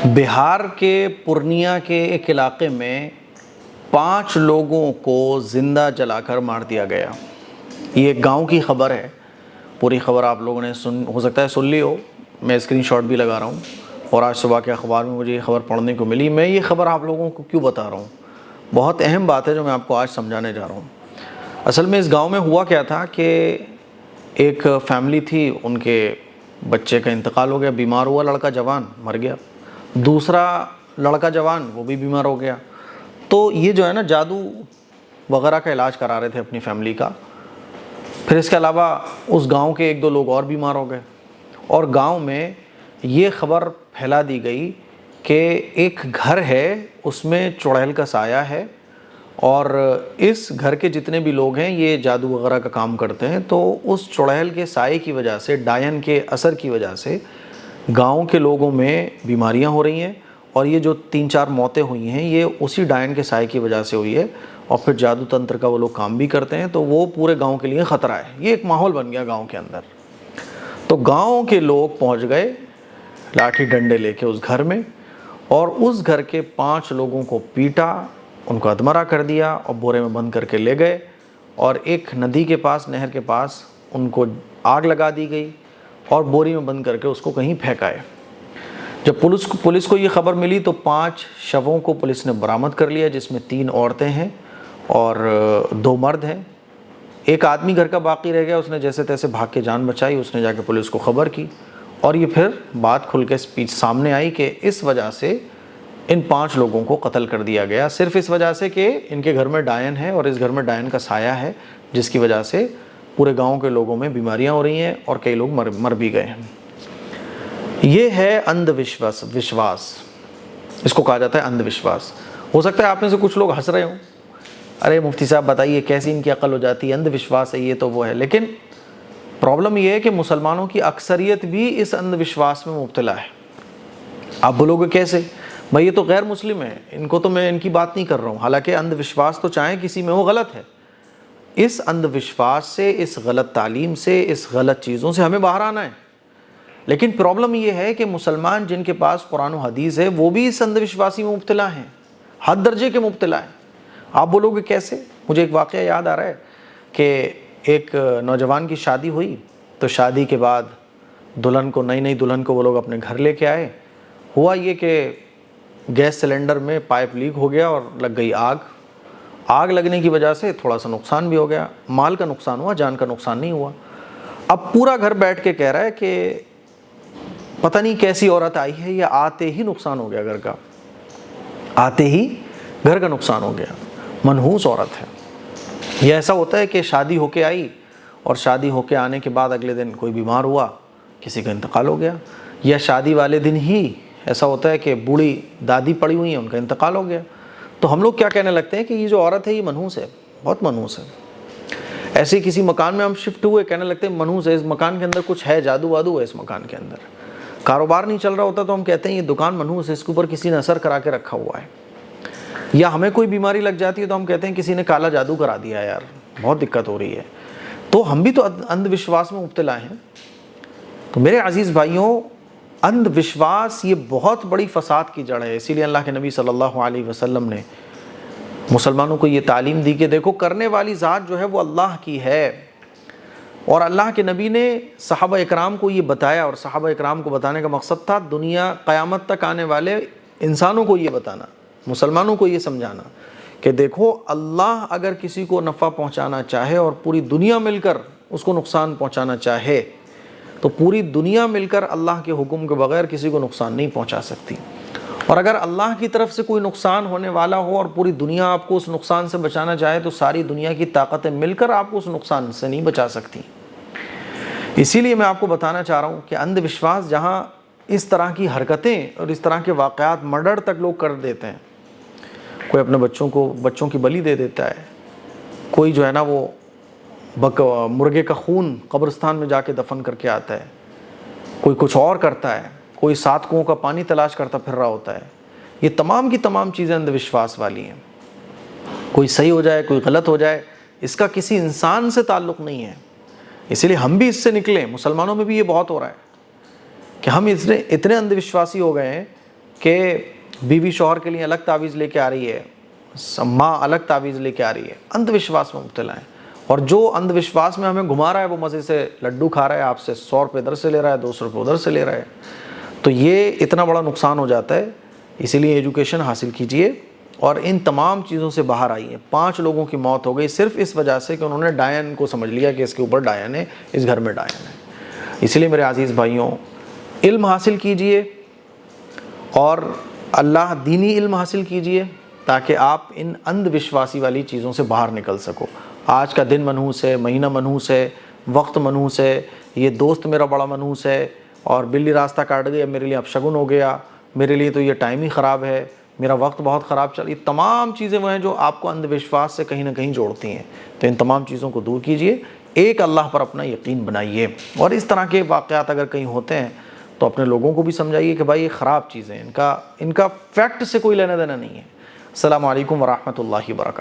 بہار کے پورنیہ کے ایک علاقے میں 5 لوگوں کو زندہ جلا کر مار دیا گیا۔ یہ ایک گاؤں کی خبر ہے۔ پوری خبر آپ لوگوں نے ہو سکتا ہے سن لی ہو، میں اسکرین شاٹ بھی لگا رہا ہوں، اور آج صبح کے اخبار میں مجھے یہ خبر پڑھنے کو ملی۔ میں یہ خبر آپ لوگوں کو کیوں بتا رہا ہوں؟ بہت اہم بات ہے جو میں آپ کو آج سمجھانے جا رہا ہوں۔ اصل میں اس گاؤں میں ہوا کیا تھا کہ ایک فیملی تھی، ان کے بچے کا انتقال ہو گیا، بیمار ہوا لڑکا جوان، مر گیا۔ دوسرا لڑکا جوان، وہ بھی بیمار ہو گیا۔ تو یہ جو ہے نا جادو وغیرہ کا علاج کرا رہے تھے اپنی فیملی کا۔ پھر اس کے علاوہ اس گاؤں کے 1-2 لوگ اور بیمار ہو گئے، اور گاؤں میں یہ خبر پھیلا دی گئی کہ ایک گھر ہے، اس میں چڑیل کا سایہ ہے، اور اس گھر کے جتنے بھی لوگ ہیں یہ جادو وغیرہ کا کام کرتے ہیں۔ تو اس چڑیل کے سائے کی وجہ سے، ڈائن کے اثر کی وجہ سے گاؤں کے لوگوں میں بیماریاں ہو رہی ہیں، اور یہ جو 3-4 موتیں ہوئی ہیں یہ اسی ڈائن کے سائے کی وجہ سے ہوئی ہے۔ اور پھر جادو تنتر کا وہ لوگ کام بھی کرتے ہیں، تو وہ پورے گاؤں کے لیے خطرہ ہے۔ یہ ایک ماحول بن گیا گاؤں کے اندر۔ تو گاؤں کے لوگ پہنچ گئے لاٹھی ڈنڈے لے کے اس گھر میں، اور اس گھر کے 5 لوگوں کو پیٹا، ان کو ادمرہ کر دیا اور بورے میں بند کر کے لے گئے، اور ایک ندی کے پاس، نہر کے پاس ان کو آگ لگا دی گئی، اور بوری میں بند کر کے اس کو کہیں پھینکائے۔ جب پولیس کو یہ خبر ملی تو 5 شووں کو پولیس نے برآمد کر لیا، جس میں 3 عورتیں ہیں اور 2 مرد ہیں۔ ایک آدمی گھر کا باقی رہ گیا، اس نے جیسے تیسے بھاگ کے جان بچائی، اس نے جا کے پولیس کو خبر کی، اور یہ پھر بات کھل کے سامنے آئی کہ اس وجہ سے ان 5 لوگوں کو قتل کر دیا گیا، صرف اس وجہ سے کہ ان کے گھر میں ڈائن ہے، اور اس گھر میں ڈائن کا سایہ ہے، جس کی وجہ سے پورے گاؤں کے لوگوں میں بیماریاں ہو رہی ہیں، اور کئی لوگ مر بھی گئے ہیں۔ یہ ہے اندھ وشواس، اس کو کہا جاتا ہے اندھ وشواس۔ ہو سکتا ہے آپ میں سے کچھ لوگ ہنس رہے ہوں، ارے مفتی صاحب بتائیے کیسی ان کی عقل ہو جاتی ہے، اندھ وشواس ہے یہ تو وہ ہے۔ لیکن پرابلم یہ ہے کہ مسلمانوں کی اکثریت بھی اس اندھ وشواس میں مبتلا ہے۔ آپ بولو گے کیسے؟ بھائی یہ تو غیر مسلم ہے، ان کو تو میں ان کی بات نہیں کر رہا ہوں۔ حالانکہ اندھ وشواس تو چاہے کسی میں ہو، غلط ہے۔ اس اندھ وشواس سے، اس غلط تعلیم سے، اس غلط چیزوں سے ہمیں باہر آنا ہے۔ لیکن پرابلم یہ ہے کہ مسلمان جن کے پاس قرآن و حدیث ہے وہ بھی اس اندھ وشواسی میں مبتلا ہیں، حد درجے کے مبتلا ہیں۔ آپ بولو گے کیسے؟ مجھے ایک واقعہ یاد آ رہا ہے کہ ایک نوجوان کی شادی ہوئی، تو شادی کے بعد دلہن کو، نئی دلہن کو وہ لوگ اپنے گھر لے کے آئے۔ ہوا یہ کہ گیس سلنڈر میں پائپ لیک ہو گیا اور لگ گئی آگ لگنے کی وجہ سے تھوڑا سا نقصان بھی ہو گیا، مال کا نقصان ہوا، جان کا نقصان نہیں ہوا۔ اب پورا گھر بیٹھ کے کہہ رہا ہے کہ پتہ نہیں کیسی عورت آئی ہے، یہ آتے ہی نقصان ہو گیا گھر کا، آتے ہی گھر کا نقصان ہو گیا، منحوس عورت ہے۔ یہ ایسا ہوتا ہے کہ شادی ہو کے آئی، اور شادی ہو کے آنے کے بعد اگلے دن کوئی بیمار ہوا، کسی کا انتقال ہو گیا، یا شادی والے دن ہی ایسا ہوتا ہے کہ بوڑھی دادی پڑی ہوئی ہیں، ان کا انتقال ہو گیا۔ تو ہم لوگ کیا کہنے لگتے ہیں کہ یہ جو عورت ہے یہ منحوس ہے، بہت منحوس ہے۔ ایسے کسی مکان میں ہم شفٹ ہوئے، کہنے لگتے ہیں منحوس ہے، اس مکان کے اندر کچھ ہے، جادو وادو ہے اس مکان کے اندر۔ کاروبار نہیں چل رہا ہوتا تو ہم کہتے ہیں یہ دکان منحوس ہے، اس کے اوپر کسی نے اثر کرا کے رکھا ہوا ہے۔ یا ہمیں کوئی بیماری لگ جاتی ہے تو ہم کہتے ہیں کسی نے کالا جادو کرا دیا یار، بہت دقت ہو رہی ہے۔ تو ہم بھی تو اندھ وشواس میں مبتلا ہیں۔ تو میرے عزیز بھائیوں، اندھ وشواس یہ بہت بڑی فساد کی جڑ ہے۔ اسی لیے اللہ کے نبی صلی اللہ علیہ وسلم نے مسلمانوں کو یہ تعلیم دی کہ دیکھو کرنے والی ذات جو ہے وہ اللہ کی ہے، اور اللہ کے نبی نے صحابہ اکرام کو یہ بتایا، اور صحابہ اکرام کو بتانے کا مقصد تھا دنیا قیامت تک آنے والے انسانوں کو یہ بتانا، مسلمانوں کو یہ سمجھانا کہ دیکھو اللہ اگر کسی کو نفع پہنچانا چاہے اور پوری دنیا مل کر اس کو نقصان پہنچانا چاہے، تو پوری دنیا مل کر اللہ کے حکم کے بغیر کسی کو نقصان نہیں پہنچا سکتی۔ اور اگر اللہ کی طرف سے کوئی نقصان ہونے والا ہو اور پوری دنیا آپ کو اس نقصان سے بچانا چاہے، تو ساری دنیا کی طاقتیں مل کر آپ کو اس نقصان سے نہیں بچا سکتی۔ اسی لیے میں آپ کو بتانا چاہ رہا ہوں کہ اندھ وشواس جہاں اس طرح کی حرکتیں اور اس طرح کے واقعات، مرڈر تک لوگ کر دیتے ہیں، کوئی اپنے بچوں کی بلی دے دیتا ہے، کوئی جو ہے نا وہ مرغے کا خون قبرستان میں جا کے دفن کر کے آتا ہے، کوئی کچھ اور کرتا ہے، کوئی 7 کنووں کا پانی تلاش کرتا پھر رہا ہوتا ہے۔ یہ تمام کی تمام چیزیں اندھ وشواس والی ہیں۔ کوئی صحیح ہو جائے، کوئی غلط ہو جائے، اس کا کسی انسان سے تعلق نہیں ہے۔ اسی لیے ہم بھی اس سے نکلیں۔ مسلمانوں میں بھی یہ بہت ہو رہا ہے کہ ہم اتنے اندھ وشواسی ہو گئے ہیں کہ بیوی شوہر کے لیے الگ تعویذ لے کے آ رہی ہے، ماں الگ تعویذ لے کے آ رہی ہے، اندھ وشواس میں مبتلا ہیں، اور جو اندھ وشواس میں ہمیں گھما رہا ہے وہ مزے سے لڈو کھا رہا ہے، آپ سے 100 روپے ادھر سے لے رہا ہے، 200 روپے ادھر سے لے رہا ہے، تو یہ اتنا بڑا نقصان ہو جاتا ہے۔ اسی لیے ایجوکیشن حاصل کیجئے اور ان تمام چیزوں سے باہر آئیے۔ 5 لوگوں کی موت ہو گئی صرف اس وجہ سے کہ انہوں نے ڈائن کو سمجھ لیا کہ اس کے اوپر ڈائن ہے، اس گھر میں ڈائن ہے۔ اسی لیے میرے عزیز بھائیوں، علم حاصل کیجئے اور اللہ دینی علم حاصل کیجئے تاکہ آپ ان اندھ وشواسی والی چیزوں سے باہر نکل سکو۔ آج کا دن منحوس ہے، مہینہ منحوس ہے، وقت منحوس ہے، یہ دوست میرا بڑا منحوس ہے، اور بلی راستہ کاٹ گئی اب میرے لیے اب شگن ہو گیا، میرے لیے تو یہ ٹائم ہی خراب ہے، میرا وقت بہت خراب چل، یہ تمام چیزیں وہ ہیں جو آپ کو اندھ وشواس سے کہیں نہ کہیں جوڑتی ہیں۔ تو ان تمام چیزوں کو دور کیجئے، ایک اللہ پر اپنا یقین بنائیے، اور اس طرح کے واقعات اگر کہیں ہوتے ہیں تو اپنے لوگوں کو بھی سمجھائیے کہ بھائی یہ خراب چیزیں ہیں، ان کا فیکٹ سے کوئی لینا دینا نہیں ہے۔ السلام علیکم ورحمۃ اللہ وبرکاتہ۔